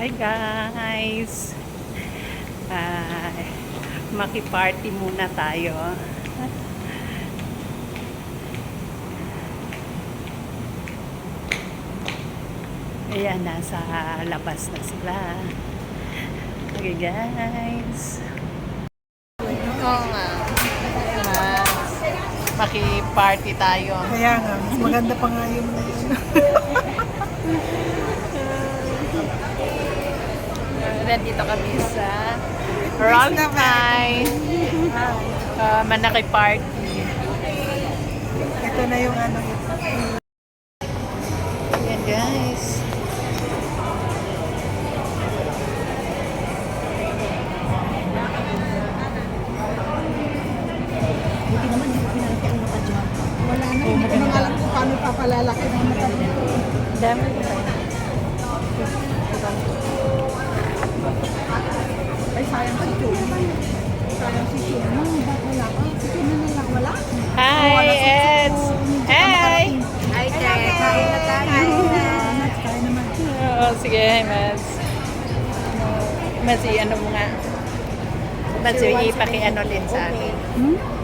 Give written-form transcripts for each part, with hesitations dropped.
Hi guys! Maki-party muna tayo. Ayan, nasa labas na sila. Okay guys. Oo nga. Maki-party tayo. Kaya nga, mas maganda pa nga yung Nandito kami sa Valentine. Manaki party. ito na yung ano. Ayan guys. Buti naman yung pinalaki ang mata dyan. Wala na, hindi ko nang alam kung paano papalalaki ng mata dito. Dami. Ay, sayang si Chum. Sayang si Chum. Ba't wala ka? Si Chum na lang wala. Hi, Eds! Hi! Hi, Ted. Kain na tayo. Kaya naman. Oo, sige, hi, Mads. Mads, ano mo nga? Mads, ipaki-ano din sa akin.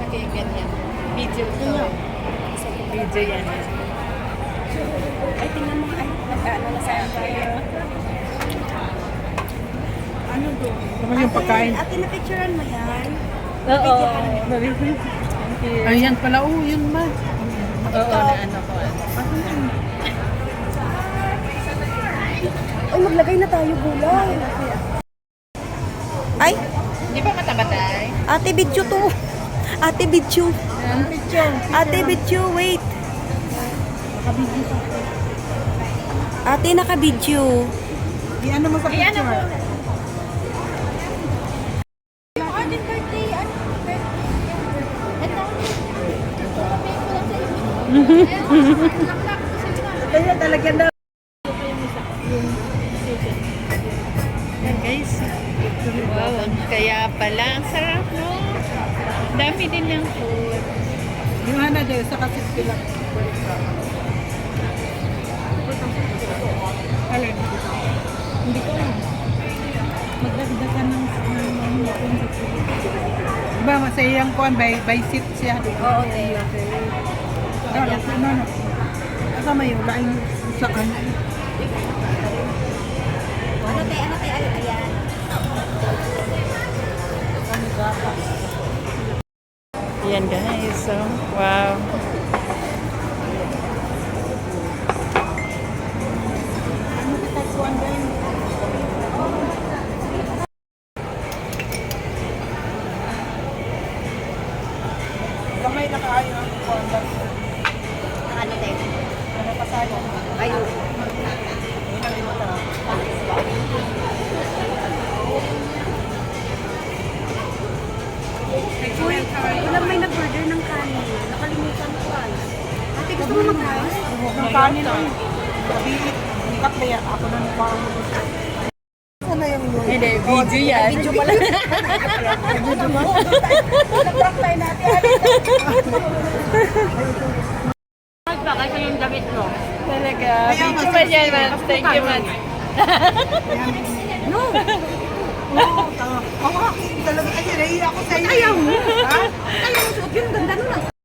Ganyan. Video to. Video yan. Ay, tingnan mo. Ay, nag-ano na sa'yo tayo. Ano doon? Naman yung pagkain. Ate, na-picturean mo yan? Oo. Thank you. Ayan pala, yun ma. Oo, na ano ko. Ay, maglagay na tayo gulay. Ay, Di ba matabatay? ate video to. Ate video. Ang picture. Ate video, wait. Nakabidyo pa. Ate, naka-video. Iyan mo sa picture. Kaya talaga na. Yan guys. Wow, kaya pala. Ang sarap, no? Dami din ng food. Yung hana dahil sa kasit sila. Alin? Hindi ko alam. Magdagdag ka ng diba, masayang kuhan, by seat siya. Oo, Teo. No. Kasama yung laing sa kanan. Ano, Teo? Ayan. Yan guys. So, wow. Ano kita kuhan dahil? Kamay na kaayo ang kuhan dahil. Ano, Teo? Ano pa sa'yo? Ayun. Uy, wala may nag-order ng kanin. Nakalimutan ko ay. Ate, gusto mo mag-rice? Ng kanin lang. Kabili. Ikat ba yan? Ako na nagpapang mo. Sana yung lawyer? Hindi, video yan. Video pala. Video mo? Nag-rock tayo natin. Pa kasi yung damit mo. Talaga. Kaya Video nga, ba yan, sexy. Mads? Thank you, Mads. No. Oo, tama. Ako, talaga kasi nahiya ako sa'yo. Ayaw mo. Ha? Ayaw mo suot yun. Ganda nun ah.